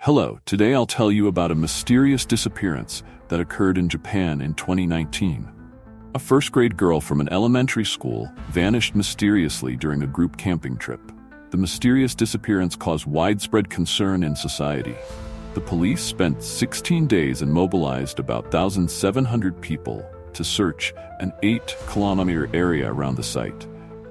Hello, today I'll tell you about a mysterious disappearance that occurred in Japan in 2019. A first-grade girl from an elementary school vanished mysteriously during a group camping trip. The mysterious disappearance caused widespread concern in society. The police spent 16 days and mobilized about 1,700 people to search an 8-kilometer area around the site,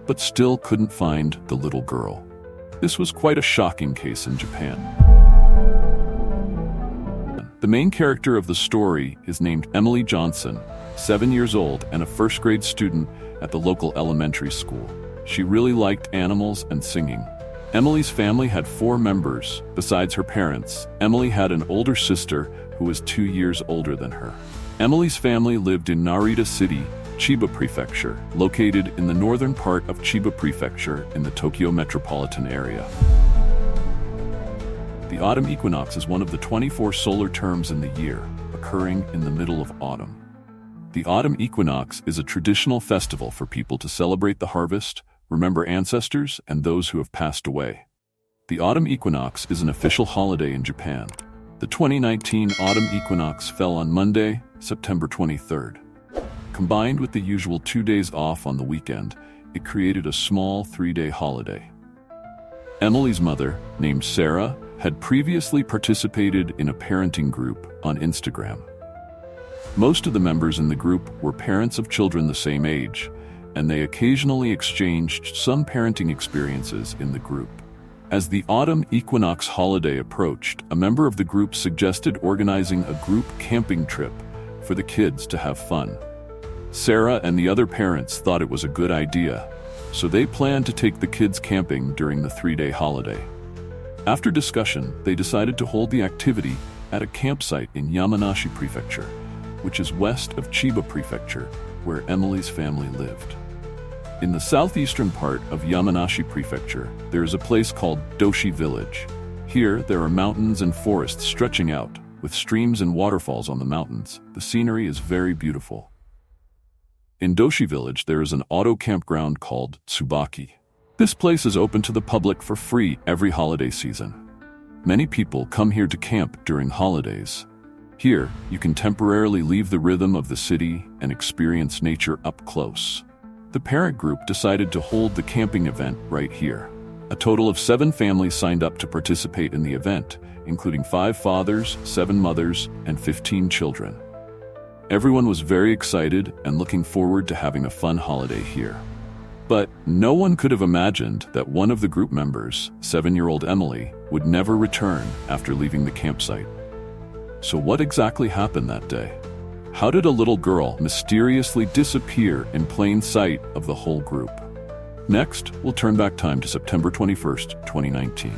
but still couldn't find the little girl. This was quite a shocking case in Japan. The main character of the story is named Emily Johnson, 7 years old and a first-grade student at the local elementary school. She really liked animals and singing. Emily's family had 4 members. Besides her parents, Emily had an older sister who was 2 years older than her. Emily's family lived in Narita City, Chiba Prefecture, located in the northern part of Chiba Prefecture in the Tokyo metropolitan area. The autumn equinox is one of the 24 solar terms in the year, occurring in the middle of autumn. The autumn equinox is a traditional festival for people to celebrate the harvest, remember ancestors, and those who have passed away. The autumn equinox is an official holiday in Japan. The 2019 autumn equinox fell on Monday, September 23rd. Combined with the usual 2 days off on the weekend, it created a small 3-day holiday. Emily's mother, named Sarah, had previously participated in a parenting group on Instagram. Most of the members in the group were parents of children the same age, and they occasionally exchanged some parenting experiences in the group. As the autumn equinox holiday approached, a member of the group suggested organizing a group camping trip for the kids to have fun. Sarah and the other parents thought it was a good idea, so they planned to take the kids camping during the 3-day holiday. After discussion, they decided to hold the activity at a campsite in Yamanashi Prefecture, which is west of Chiba Prefecture, where Emily's family lived. In the southeastern part of Yamanashi Prefecture, there is a place called Doshi Village. Here, there are mountains and forests stretching out, with streams and waterfalls on the mountains. The scenery is very beautiful. In Doshi Village, there is an auto campground called Tsubaki. This place is open to the public for free every holiday season. Many people come here to camp during holidays. Here, you can temporarily leave the rhythm of the city and experience nature up close. The parent group decided to hold the camping event right here. A total of 7 families signed up to participate in the event, including 5 fathers, 7 mothers, and 15 children. Everyone was very excited and looking forward to having a fun holiday here. But no one could have imagined that one of the group members, 7-year-old Emily, would never return after leaving the campsite. So what exactly happened that day? How did a little girl mysteriously disappear in plain sight of the whole group? Next, we'll turn back time to September 21st, 2019.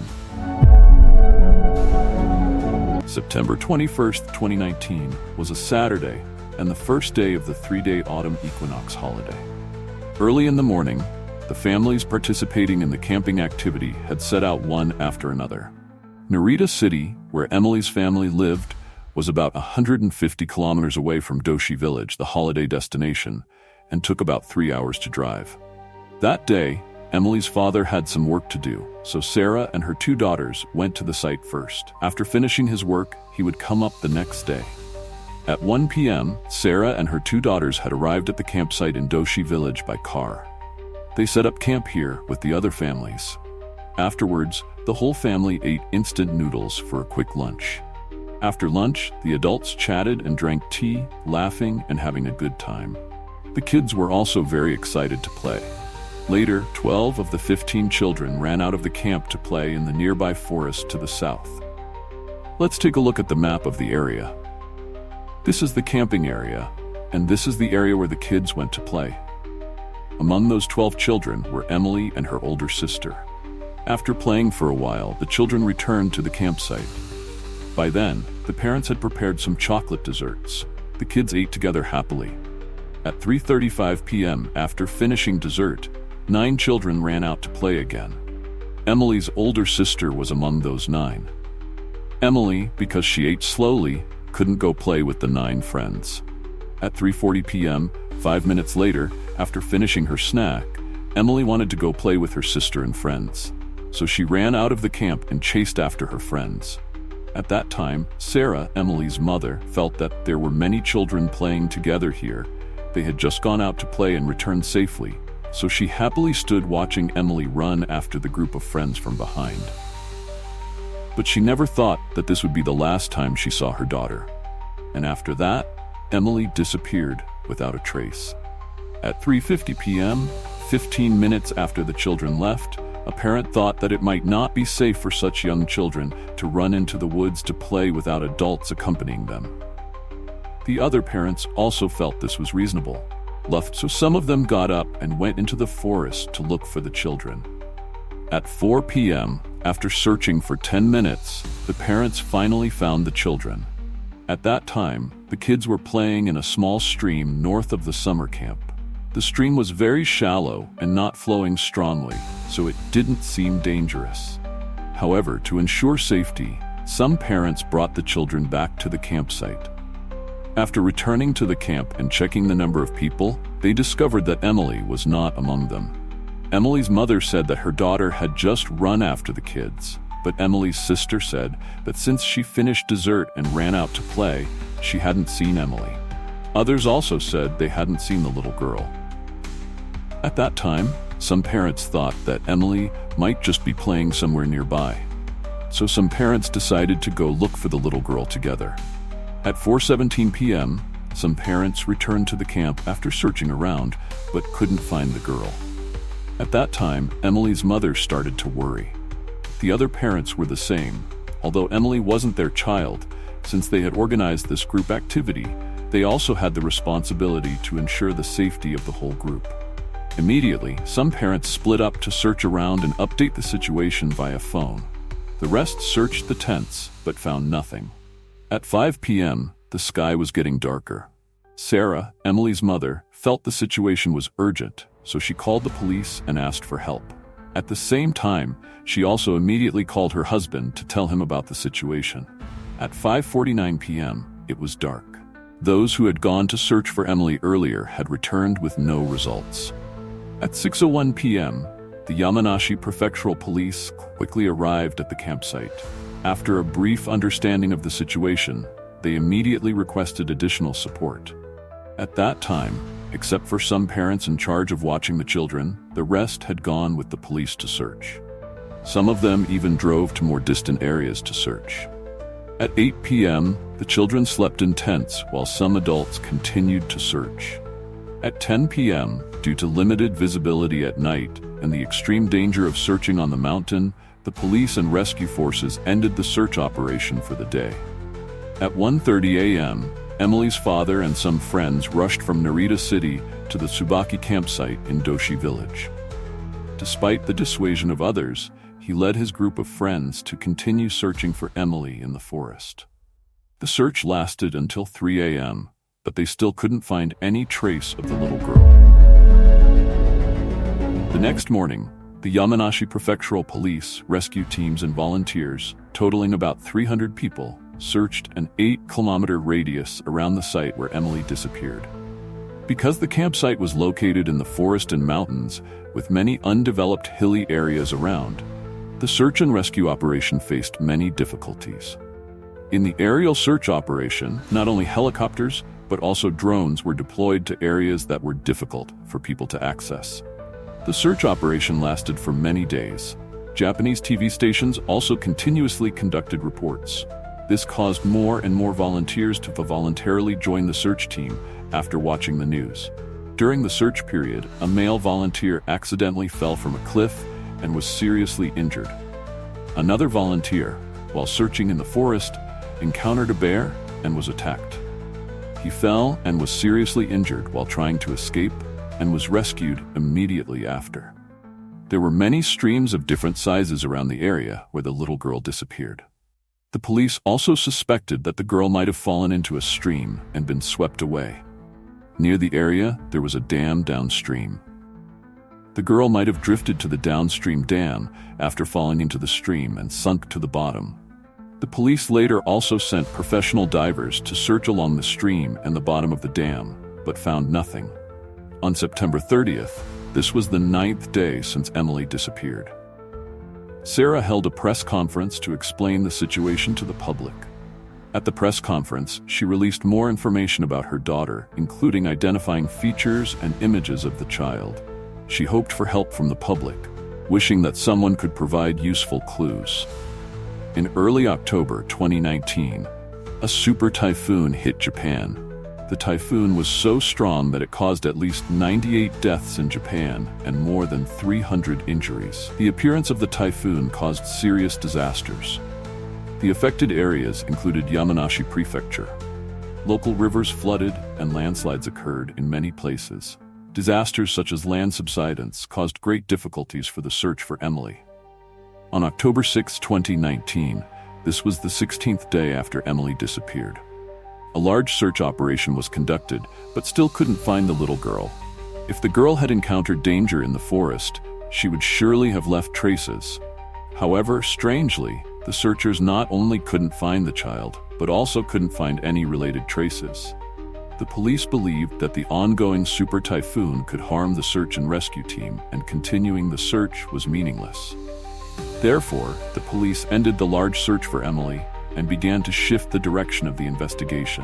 September 21st, 2019 was a Saturday and the first day of the 3-day autumn equinox holiday. Early in the morning, the families participating in the camping activity had set out one after another. Narita City, where Emily's family lived, was about 150 kilometers away from Doshi Village, the holiday destination, and took about 3 hours to drive. That day, Emily's father had some work to do, so Sarah and her 2 daughters went to the site first. After finishing his work, he would come up the next day. At 1 p.m., Sarah and her 2 daughters had arrived at the campsite in Doshi Village by car. They set up camp here with the other families. Afterwards, the whole family ate instant noodles for a quick lunch. After lunch, the adults chatted and drank tea, laughing and having a good time. The kids were also very excited to play. Later, 12 of the 15 children ran out of the camp to play in the nearby forest to the south. Let's take a look at the map of the area. This is the camping area, and this is the area where the kids went to play. Among those 12 children were Emily and her older sister. After playing for a while, the children returned to the campsite. By then, the parents had prepared some chocolate desserts. The kids ate together happily. At 3:35 p.m., after finishing dessert, 9 children ran out to play again. Emily's older sister was among those 9. Emily, because she ate slowly, couldn't go play with the 9 friends. At 3:40 p.m., 5 minutes later, after finishing her snack, Emily wanted to go play with her sister and friends. So she ran out of the camp and chased after her friends. At that time, Sarah, Emily's mother, felt that there were many children playing together here. They had just gone out to play and returned safely, so she happily stood watching Emily run after the group of friends from behind. But she never thought that this would be the last time she saw her daughter. And after that, Emily disappeared without a trace. At 3:50 p.m., 15 minutes after the children left, a parent thought that it might not be safe for such young children to run into the woods to play without adults accompanying them. The other parents also felt this was reasonable, so some of them got up and went into the forest to look for the children. At 4 p.m., after searching for 10 minutes, the parents finally found the children. At that time, the kids were playing in a small stream north of the summer camp. The stream was very shallow and not flowing strongly, so it didn't seem dangerous. However, to ensure safety, some parents brought the children back to the campsite. After returning to the camp and checking the number of people, they discovered that Emily was not among them. Emily's mother said that her daughter had just run after the kids, but Emily's sister said that since she finished dessert and ran out to play, she hadn't seen Emily. Others also said they hadn't seen the little girl. At that time, some parents thought that Emily might just be playing somewhere nearby. So some parents decided to go look for the little girl together. At 4:17 p.m., some parents returned to the camp after searching around, but couldn't find the girl. At that time, Emily's mother started to worry. The other parents were the same. Although Emily wasn't their child, since they had organized this group activity, they also had the responsibility to ensure the safety of the whole group. Immediately, some parents split up to search around and update the situation via phone. The rest searched the tents, but found nothing. At 5 p.m., the sky was getting darker. Sarah, Emily's mother, felt the situation was urgent, so she called the police and asked for help. At the same time, she also immediately called her husband to tell him about the situation. At 5:49 p.m., it was dark. Those who had gone to search for Emily earlier had returned with no results. At 6:01 p.m., the Yamanashi Prefectural Police quickly arrived at the campsite. After a brief understanding of the situation, they immediately requested additional support. At that time, except for some parents in charge of watching the children, the rest had gone with the police to search. Some of them even drove to more distant areas to search. At 8 p.m., the children slept in tents while some adults continued to search. At 10 p.m., due to limited visibility at night and the extreme danger of searching on the mountain, the police and rescue forces ended the search operation for the day. At 1:30 a.m., Emily's father and some friends rushed from Narita City to the Tsubaki campsite in Doshi Village. Despite the dissuasion of others, he led his group of friends to continue searching for Emily in the forest. The search lasted until 3 a.m., but they still couldn't find any trace of the little girl. The next morning, the Yamanashi Prefectural Police, rescue teams and volunteers, totaling about 300 people, searched an 8-kilometer radius around the site where Emily disappeared. Because the campsite was located in the forest and mountains, with many undeveloped hilly areas around, the search and rescue operation faced many difficulties. In the aerial search operation, not only helicopters, but also drones were deployed to areas that were difficult for people to access. The search operation lasted for many days. Japanese TV stations also continuously conducted reports. This caused more and more volunteers to voluntarily join the search team after watching the news. During the search period, a male volunteer accidentally fell from a cliff and was seriously injured. Another volunteer, while searching in the forest, encountered a bear and was attacked. He fell and was seriously injured while trying to escape and was rescued immediately after. There were many streams of different sizes around the area where the little girl disappeared. The police also suspected that the girl might have fallen into a stream and been swept away. Near the area, there was a dam downstream. The girl might have drifted to the downstream dam after falling into the stream and sunk to the bottom. The police later also sent professional divers to search along the stream and the bottom of the dam, but found nothing. On September 30th, this was the 9th day since Emily disappeared. Sarah held a press conference to explain the situation to the public. At the press conference, she released more information about her daughter, including identifying features and images of the child. She hoped for help from the public, wishing that someone could provide useful clues. In early October 2019, a super typhoon hit Japan. The typhoon was so strong that it caused at least 98 deaths in Japan and more than 300 injuries. The appearance of the typhoon caused serious disasters. The affected areas included Yamanashi Prefecture. Local rivers flooded and landslides occurred in many places. Disasters such as land subsidence caused great difficulties for the search for Emily. On October 6, 2019, this was the 16th day after Emily disappeared. A large search operation was conducted, but still couldn't find the little girl. If the girl had encountered danger in the forest, she would surely have left traces. However, strangely, the searchers not only couldn't find the child, but also couldn't find any related traces. The police believed that the ongoing super typhoon could harm the search and rescue team, and continuing the search was meaningless. Therefore, the police ended the large search for Emily and began to shift the direction of the investigation.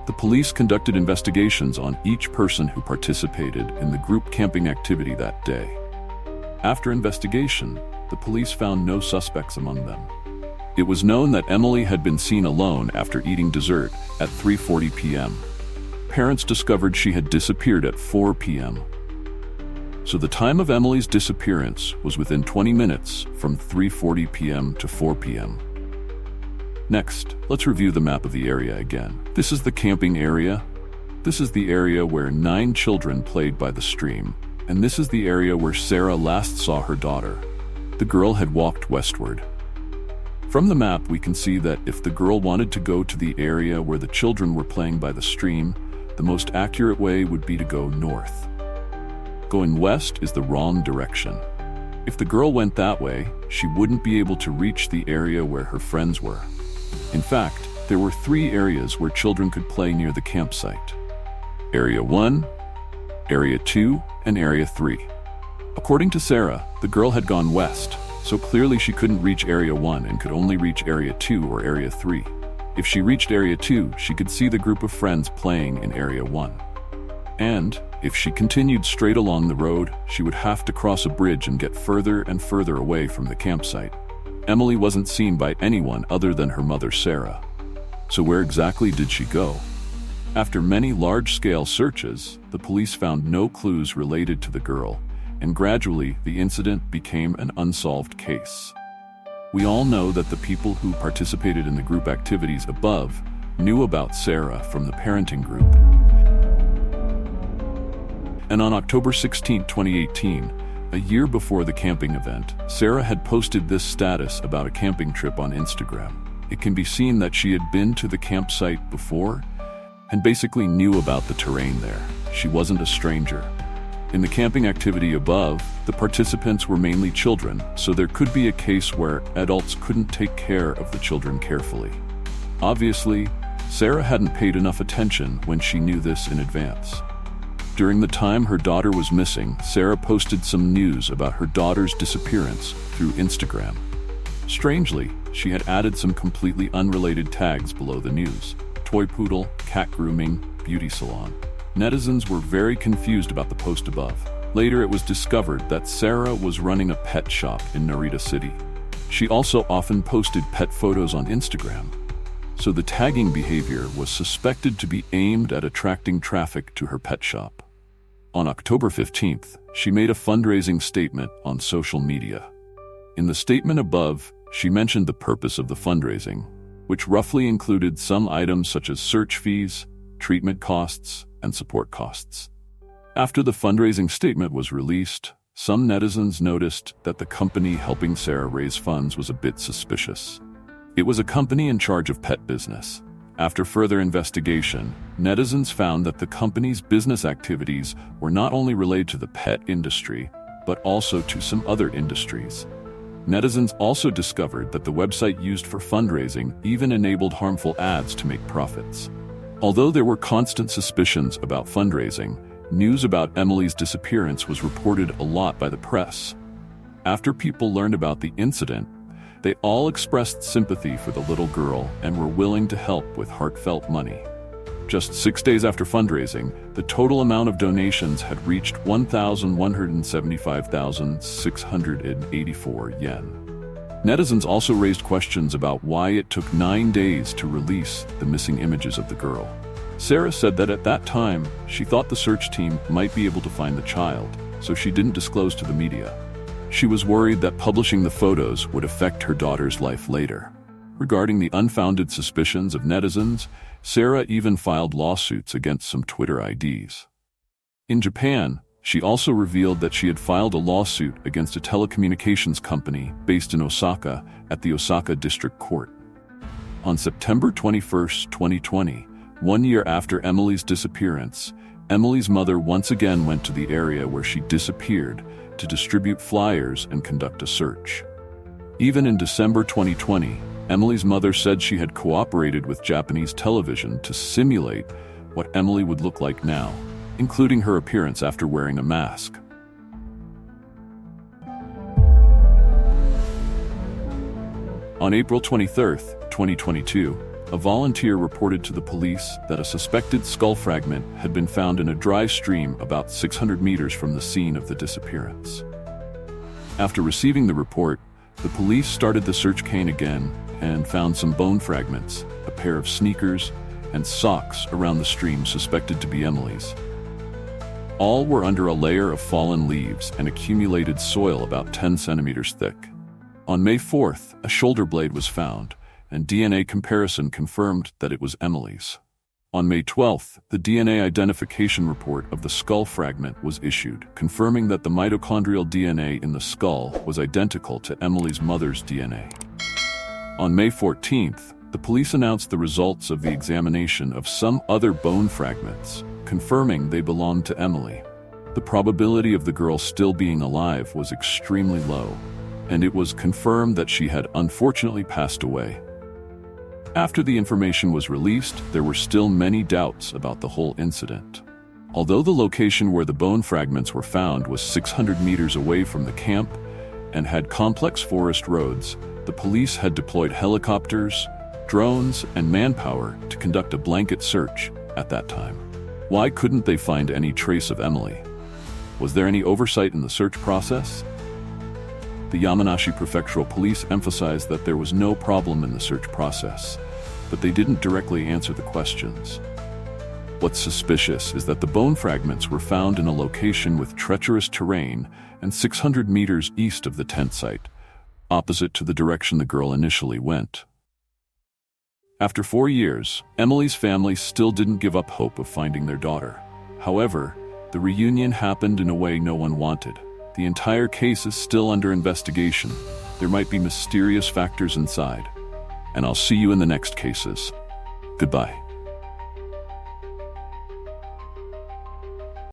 The police conducted investigations on each person who participated in the group camping activity that day. After investigation, the police found no suspects among them. It was known that Emily had been seen alone after eating dessert at 3:40 p.m. Parents discovered she had disappeared at 4 p.m. So the time of Emily's disappearance was within 20 minutes from 3:40 p.m. to 4 p.m. Next, let's review the map of the area again. This is the camping area. This is the area where 9 children played by the stream. And this is the area where Sarah last saw her daughter. The girl had walked westward. From the map, we can see that if the girl wanted to go to the area where the children were playing by the stream, the most accurate way would be to go north. Going west is the wrong direction. If the girl went that way, she wouldn't be able to reach the area where her friends were. In fact, there were 3 areas where children could play near the campsite: Area 1, Area 2, and Area 3. According to Sarah, the girl had gone west, so clearly she couldn't reach Area 1 and could only reach Area 2 or Area 3. If she reached Area 2, she could see the group of friends playing in Area 1. And if she continued straight along the road, she would have to cross a bridge and get further and further away from the campsite. Emily wasn't seen by anyone other than her mother, Sarah. So where exactly did she go? After many large-scale searches, the police found no clues related to the girl, and gradually the incident became an unsolved case. We all know that the people who participated in the group activities above knew about Sarah from the parenting group. And on October 16, 2018, a year before the camping event, Sarah had posted this status about a camping trip on Instagram. It can be seen that she had been to the campsite before and basically knew about the terrain there. She wasn't a stranger. In the camping activity above, the participants were mainly children, so there could be a case where adults couldn't take care of the children carefully. Obviously, Sarah hadn't paid enough attention when she knew this in advance. During the time her daughter was missing, Sarah posted some news about her daughter's disappearance through Instagram. Strangely, she had added some completely unrelated tags below the news: toy poodle, cat grooming, beauty salon. Netizens were very confused about the post above. Later, it was discovered that Sarah was running a pet shop in Narita City. She also often posted pet photos on Instagram. So the tagging behavior was suspected to be aimed at attracting traffic to her pet shop. On October 15th, she made a fundraising statement on social media. In the statement above, she mentioned the purpose of the fundraising, which roughly included some items such as search fees, treatment costs, and support costs. After the fundraising statement was released, some netizens noticed that the company helping Sarah raise funds was a bit suspicious. It was a company in charge of pet business. After further investigation, netizens found that the company's business activities were not only related to the pet industry, but also to some other industries. Netizens also discovered that the website used for fundraising even enabled harmful ads to make profits. Although there were constant suspicions about fundraising, news about Emily's disappearance was reported a lot by the press. After people learned about the incident, they all expressed sympathy for the little girl and were willing to help with heartfelt money. Just 6 days after fundraising, the total amount of donations had reached 1,175,684 yen. Netizens also raised questions about why it took 9 days to release the missing images of the girl. Sarah said that at that time, she thought the search team might be able to find the child, so she didn't disclose to the media. She was worried that publishing the photos would affect her daughter's life later. Regarding the unfounded suspicions of netizens, Sarah even filed lawsuits against some Twitter IDs. In Japan, she also revealed that she had filed a lawsuit against a telecommunications company based in Osaka at the Osaka District Court. On September 21, 2020, 1 year after Emily's disappearance, Emily's mother once again went to the area where she disappeared to distribute flyers and conduct a search. Even in December 2020, Emily's mother said she had cooperated with Japanese television to simulate what Emily would look like now, including her appearance after wearing a mask. On April 23, 2022, a volunteer reported to the police that a suspected skull fragment had been found in a dry stream about 600 meters from the scene of the disappearance. After receiving the report, the police started the search cane again and found some bone fragments, a pair of sneakers, and socks around the stream suspected to be Emily's. All were under a layer of fallen leaves and accumulated soil about 10 centimeters thick. On May 4th, a shoulder blade was found, and DNA comparison confirmed that it was Emily's. On May 12th, the DNA identification report of the skull fragment was issued, confirming that the mitochondrial DNA in the skull was identical to Emily's mother's DNA. On May 14th, the police announced the results of the examination of some other bone fragments, confirming they belonged to Emily. The probability of the girl still being alive was extremely low, and it was confirmed that she had unfortunately passed away. After the information was released, there were still many doubts about the whole incident. Although the location where the bone fragments were found was 600 meters away from the camp and had complex forest roads, the police had deployed helicopters, drones, and manpower to conduct a blanket search at that time. Why couldn't they find any trace of Emily? Was there any oversight in the search process? The Yamanashi Prefectural Police emphasized that there was no problem in the search process, but they didn't directly answer the questions. What's suspicious is that the bone fragments were found in a location with treacherous terrain and 600 meters east of the tent site, opposite to the direction the girl initially went. After 4 years, Emily's family still didn't give up hope of finding their daughter. However, the reunion happened in a way no one wanted. The entire case is still under investigation. There might be mysterious factors inside. And I'll see you in the next cases. Goodbye.